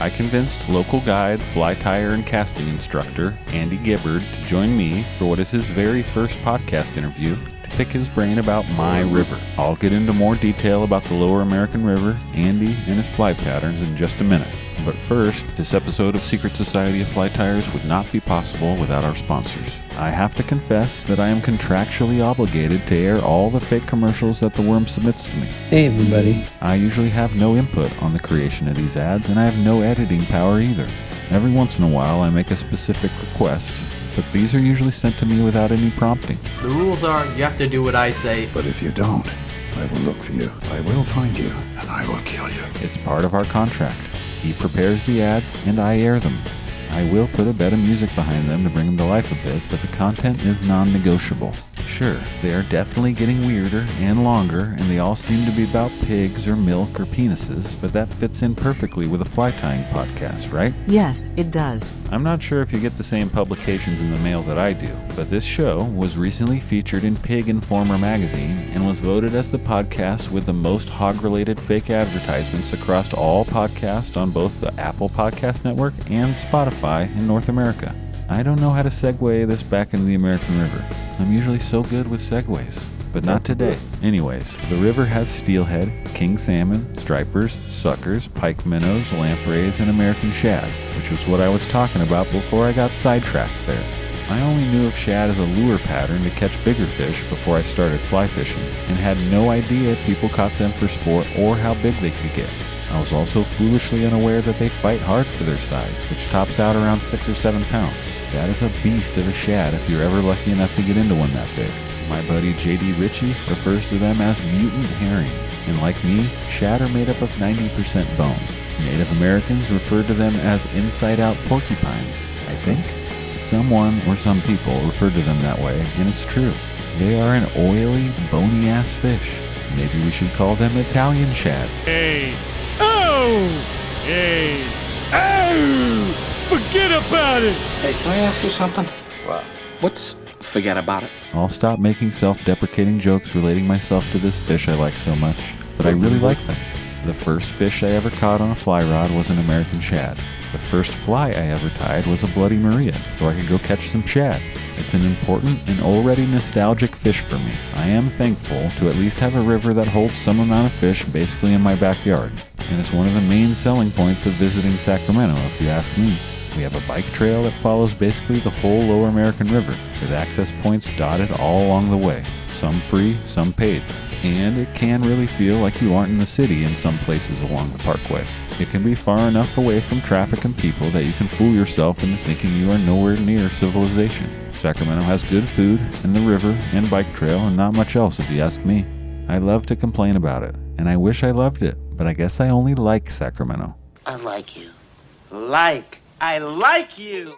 I convinced local guide, fly tyer, and casting instructor Andy Guibord to join me for what is his very first podcast interview to pick his brain about my river. I'll get into more detail about the Lower American River, Andy, and his fly patterns in just a minute. But first, this episode of Secret Society of Fly Tyers would not be possible without our sponsors. I have to confess that I am contractually obligated to air all the fake commercials that the worm submits to me. Hey everybody. I usually have no input on the creation of these ads, and I have no editing power either. Every once in a while I make a specific request, but these are usually sent to me without any prompting. The rules are you have to do what I say. But if you don't, I will look for you. I will find you, and I will kill you. It's part of our contract. He prepares the ads, and I air them. I will put a bit of music behind them to bring them to life a bit, but the content is non-negotiable. Sure, they are definitely getting weirder and longer, and they all seem to be about pigs or milk or penises, but that fits in perfectly with a fly tying podcast, right? Yes, it does. I'm not sure if you get the same publications in the mail that I do, but this show was recently featured in Pig Informer magazine and was voted as the podcast with the most hog-related fake advertisements across all podcasts on both the Apple Podcast Network and Spotify in North America. I don't know how to segue this back into the American River. I'm usually so good with segues, but not today. Anyways, the river has steelhead, king salmon, stripers, suckers, pike minnows, lampreys, and American shad, which was what I was talking about before I got sidetracked there. I only knew of shad as a lure pattern to catch bigger fish before I started fly fishing, and had no idea people caught them for sport or how big they could get. I was also foolishly unaware that they fight hard for their size, which tops out around 6 or 7 pounds. That is a beast of a shad if you're ever lucky enough to get into one that big. My buddy J.D. Ritchie refers to them as mutant herring, and like me, shad are made up of 90% bone. Native Americans referred to them as inside-out porcupines, I think. Someone or some people refer to them that way, and it's true. They are an oily, bony-ass fish. Maybe we should call them Italian shad. Hey! Oh! Hey! Oh! Forget about it! Hey, can I ask you something? What's forget about it? I'll stop making self-deprecating jokes relating myself to this fish I like so much, but I really like them. The first fish I ever caught on a fly rod was an American shad. The first fly I ever tied was a Bloody Maria, so I could go catch some shad. It's an important and already nostalgic fish for me. I am thankful to at least have a river that holds some amount of fish basically in my backyard. And it's one of the main selling points of visiting Sacramento, if you ask me. We have a bike trail that follows basically the whole Lower American River, with access points dotted all along the way, some free, some paid. And it can really feel like you aren't in the city in some places along the parkway. It can be far enough away from traffic and people that you can fool yourself into thinking you are nowhere near civilization. Sacramento has good food, and the river, and bike trail, and not much else if you ask me. I love to complain about it, and I wish I loved it, but I guess I only like Sacramento. I like you. I like you.